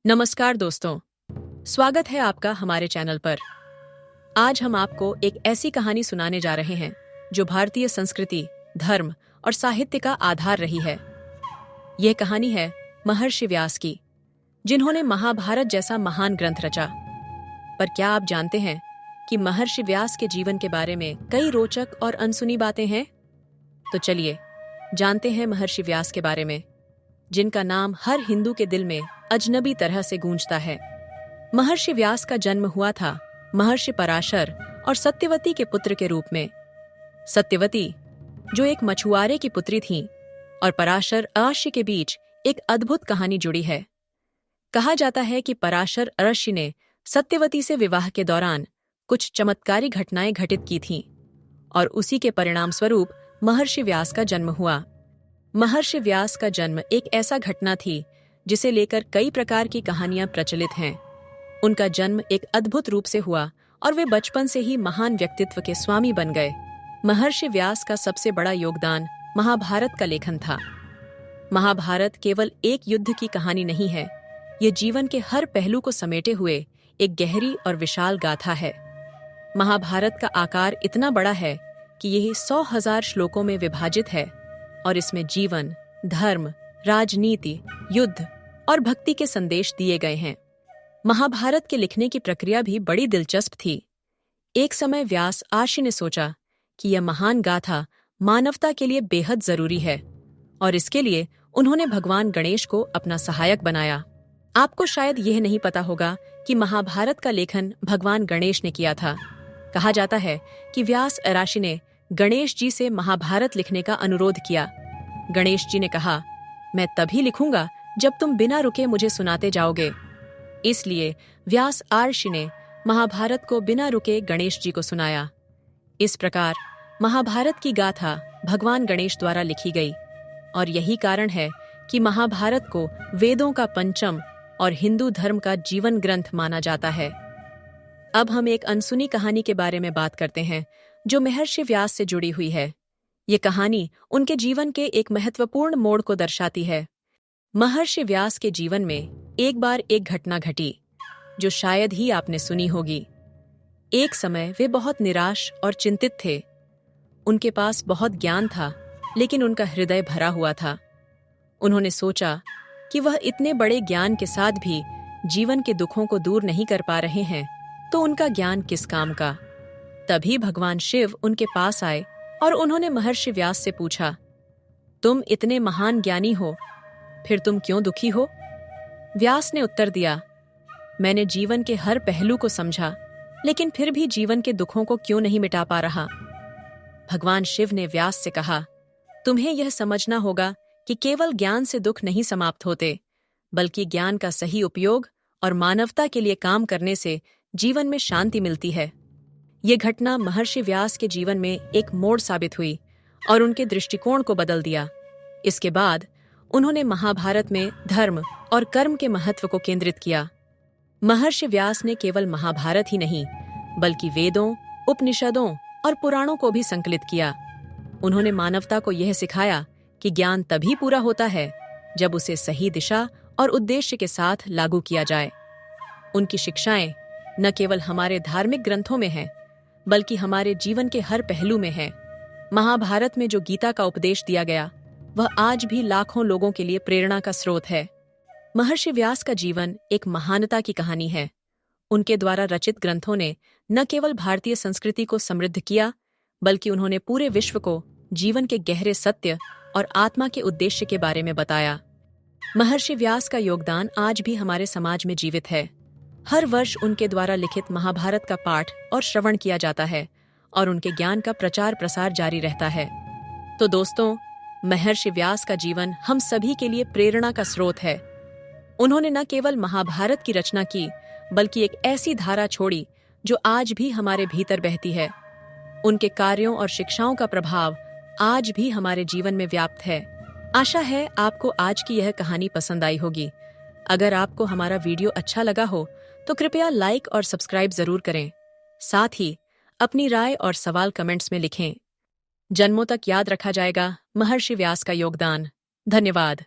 नमस्कार दोस्तों, स्वागत है आपका हमारे चैनल पर। आज हम आपको एक ऐसी कहानी सुनाने जा रहे हैं जो भारतीय संस्कृति, धर्म और साहित्य का आधार रही है। यह कहानी है महर्षि व्यास की, जिन्होंने महाभारत जैसा महान ग्रंथ रचा। पर क्या आप जानते हैं कि महर्षि व्यास के जीवन के बारे में कई रोचक और अनसुनी बातें हैं? तो चलिए जानते हैं महर्षि व्यास के बारे में, जिनका नाम हर हिंदू के दिल में अजनबी तरह से गूंजता है। महर्षि व्यास का जन्म हुआ था महर्षि पराशर और सत्यवती के पुत्र के रूप में। सत्यवती, जो एक मछुआरे की पुत्री थीं, और पराशर अरश्य के बीच एक अद्भुत कहानी जुड़ी है। कहा जाता है कि पराशर अरश्य ने सत्यवती से विवाह के दौरान कुछ चमत्कारी घटनाएं घटित की थीं, और उसी के परिणाम स्वरूप महर्षि व्यास का जन्म हुआ। महर्षि व्यास का जन्म एक ऐसा घटना थी जिसे लेकर कई प्रकार की कहानियां प्रचलित हैं। उनका जन्म एक अद्भुत रूप से हुआ और वे बचपन से ही महान व्यक्तित्व के स्वामी बन गए। महर्षि व्यास का सबसे बड़ा योगदान महाभारत का लेखन था। महाभारत केवल एक युद्ध की कहानी नहीं है, ये जीवन के हर पहलू को समेटे हुए एक गहरी और विशाल गाथा है। महाभारत का आकार इतना बड़ा है कि यह 100,000 श्लोकों में विभाजित है, और इसमें जीवन, धर्म, राजनीति, युद्ध और भक्ति के संदेश दिए गए हैं। महाभारत के लिखने की प्रक्रिया भी बड़ी दिलचस्प थी। एक समय व्यास आर्षि ने सोचा कि यह महान गाथा मानवता के लिए बेहद जरूरी है, और इसके लिए उन्होंने भगवान गणेश को अपना सहायक बनाया। आपको शायद यह नहीं पता होगा कि महाभारत का लेखन भगवान गणेश ने किया था। कहा जाता है कि व्यास अराशि ने गणेश जी से महाभारत लिखने का अनुरोध किया। गणेश जी ने कहा, मैं तभी लिखूंगा जब तुम बिना रुके मुझे सुनाते जाओगे। इसलिए व्यास आर्षि ने महाभारत को बिना रुके गणेश जी को सुनाया। इस प्रकार महाभारत की गाथा भगवान गणेश द्वारा लिखी गई, और यही कारण है कि महाभारत को वेदों का पंचम और हिंदू धर्म का जीवन ग्रंथ माना जाता है। अब हम एक अनसुनी कहानी के बारे में बात करते हैं जो महर्षि व्यास से जुड़ी हुई है। ये कहानी उनके जीवन के एक महत्वपूर्ण मोड़ को दर्शाती है। महर्षि व्यास के जीवन में एक बार एक घटना घटी जो शायद ही आपने सुनी होगी। एक समय वे बहुत निराश और चिंतित थे। उनके पास बहुत ज्ञान था, लेकिन उनका हृदय भरा हुआ था। उन्होंने सोचा कि वह इतने बड़े ज्ञान के साथ भी जीवन के दुखों को दूर नहीं कर पा रहे हैं, तो उनका ज्ञान किस काम का। तभी भगवान शिव उनके पास आए और उन्होंने महर्षि व्यास से पूछा, तुम इतने महान ज्ञानी हो, फिर तुम क्यों दुखी हो? व्यास ने उत्तर दिया, मैंने जीवन के हर पहलू को समझा, लेकिन फिर भी जीवन के दुखों को क्यों नहीं मिटा पा रहा। भगवान शिव ने व्यास से कहा, तुम्हें यह समझना होगा कि केवल ज्ञान से दुख नहीं समाप्त होते, बल्कि ज्ञान का सही उपयोग और मानवता के लिए काम करने से जीवन में शांति मिलती है। ये घटना महर्षि व्यास के जीवन में एक मोड़ साबित हुई और उनके दृष्टिकोण को बदल दिया। इसके बाद उन्होंने महाभारत में धर्म और कर्म के महत्व को केंद्रित किया। महर्षि व्यास ने केवल महाभारत ही नहीं, बल्कि वेदों, उपनिषदों और पुराणों को भी संकलित किया। उन्होंने मानवता को यह सिखाया कि ज्ञान तभी पूरा होता है जब उसे सही दिशा और उद्देश्य के साथ लागू किया जाए। उनकी शिक्षाएं न केवल हमारे धार्मिक ग्रंथों में हैं, बल्कि हमारे जीवन के हर पहलू में है। महाभारत में जो गीता का उपदेश दिया गया, वह आज भी लाखों लोगों के लिए प्रेरणा का स्रोत है। महर्षि व्यास का जीवन एक महानता की कहानी है। उनके द्वारा रचित ग्रंथों ने न केवल भारतीय संस्कृति को समृद्ध किया, बल्कि उन्होंने पूरे विश्व को जीवन के गहरे सत्य और आत्मा के उद्देश्य के बारे में बताया। महर्षि व्यास का योगदान आज भी हमारे समाज में जीवित है। हर वर्ष उनके द्वारा लिखित महाभारत का पाठ और श्रवण किया जाता है, और उनके ज्ञान का प्रचार प्रसार जारी रहता है। तो दोस्तों, महर्षि व्यास का जीवन हम सभी के लिए प्रेरणा का स्रोत है। उन्होंने न केवल महाभारत की रचना की, बल्कि एक ऐसी धारा छोड़ी जो आज भी हमारे भीतर बहती है। उनके कार्यों और शिक्षाओं का प्रभाव आज भी हमारे जीवन में व्याप्त है। आशा है आपको आज की यह कहानी पसंद आई होगी। अगर आपको हमारा वीडियो अच्छा लगा हो तो कृपया लाइक और सब्सक्राइब जरूर करें। साथ ही अपनी राय और सवाल कमेंट्स में लिखें। जन्मों तक याद रखा जाएगा महर्षि व्यास का योगदान। धन्यवाद।